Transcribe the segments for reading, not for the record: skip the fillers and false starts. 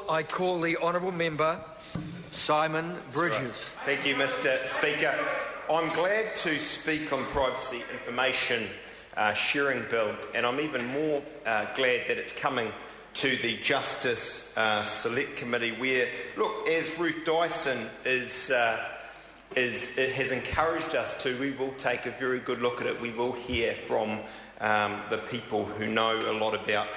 I call the Honourable Member Simon Bridges. Right. Thank you, Mr. Speaker. I'm glad to speak on privacy information sharing bill, and I'm even more glad that it's coming to the Justice Select Committee, where, look, as Ruth Dyson has encouraged us to, we will take a very good look at it. We will hear from the people who know a lot about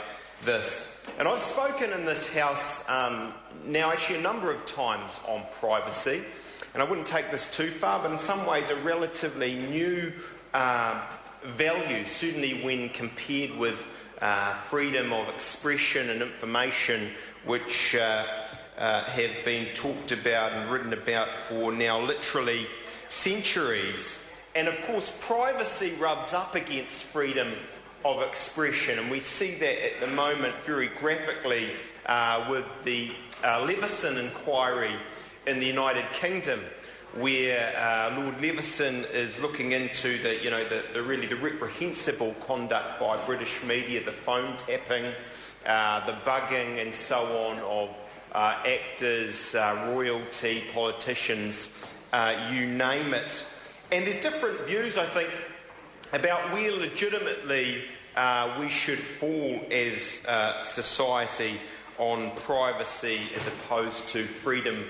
this. And I've spoken in this House now actually a number of times on privacy, and I wouldn't take this too far, but in some ways a relatively new value, certainly when compared with freedom of expression and information, which have been talked about and written about for now literally centuries. And of course, privacy rubs up against freedom of expression, and we see that at the moment very graphically with the Leveson inquiry in the United Kingdom, where Lord Leveson is looking into the reprehensible conduct by British media, the phone tapping, the bugging and so on of actors, royalty, politicians, you name it. And there's different views, I think, about where legitimately we should fall as society on privacy as opposed to freedom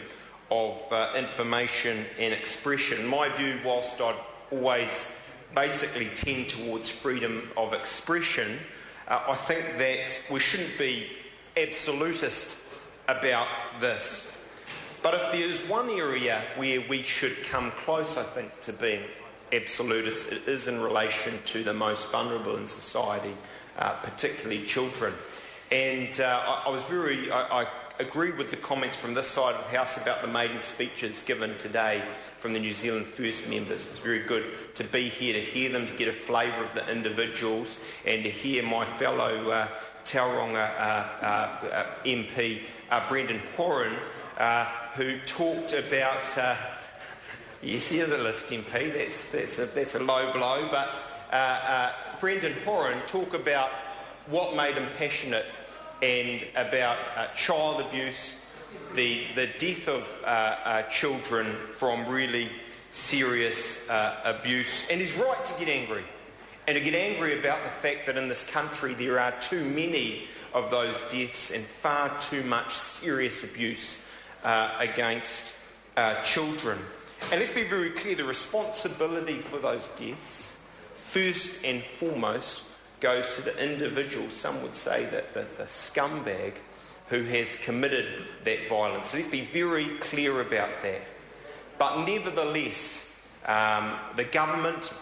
of information and expression. My view, whilst I'd always basically tend towards freedom of expression, I think that we shouldn't be absolutist about this. But if there is one area where we should come close, I think, to being absolutist, it is in relation to the most vulnerable in society, particularly children. And I agree with the comments from this side of the House about the maiden speeches given today from the New Zealand First members. It was very good to be here, to hear them, to get a flavour of the individuals, and to hear my fellow Tauranga MP, Brendan Horan, who talked about... yes, he is a list MP, that's a low blow, but Brendan Horan talk about what made him passionate and about child abuse, the death of children from really serious abuse. And he's right to get angry, and to get angry about the fact that in this country there are too many of those deaths and far too much serious abuse against children. And let's be very clear, the responsibility for those deaths, first and foremost, goes to the individual, some would say that the scumbag who has committed that violence. So let's be very clear about that. But nevertheless, the government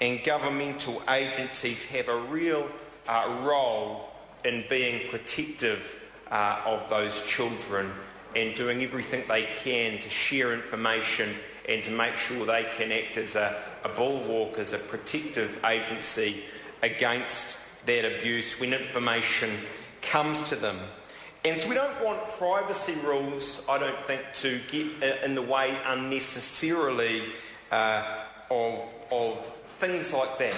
and governmental agencies have a real role in being protective of those children and doing everything they can to share information and to make sure they can act as a bulwark, as a protective agency against that abuse when information comes to them. And so we don't want privacy rules, I don't think, to get in the way unnecessarily of things like that,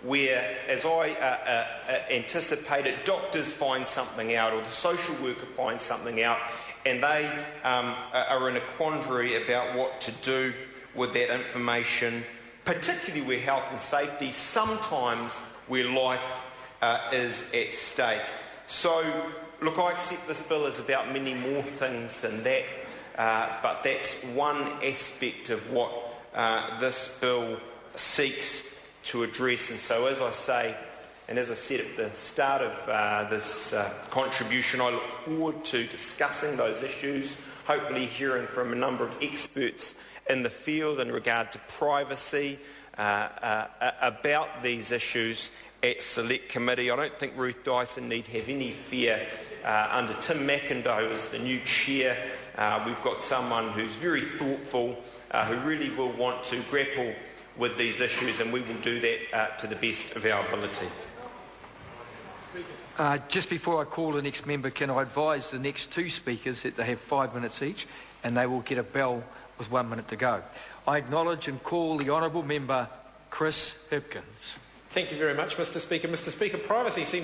where, as I anticipated, doctors find something out or the social worker finds something out, and they are in a quandary about what to do with that information, particularly where health and safety, sometimes where life is at stake. So, look, I accept this bill is about many more things than that, but that's one aspect of what this bill seeks to address. And so, as I say, and as I said at the start of this contribution, I look forward to discussing those issues, hopefully hearing from a number of experts in the field in regard to privacy, about these issues at Select Committee. I don't think Ruth Dyson need have any fear. Under Tim McIndoe as the new chair, we've got someone who's very thoughtful, who really will want to grapple with these issues, and we will do that to the best of our ability. Just before I call the next member, can I advise the next two speakers that they have 5 minutes each and they will get a bell with 1 minute to go. I acknowledge and call the Honourable Member Chris Hipkins. Thank you very much, Mr. Speaker. Mr. Speaker, privacy seems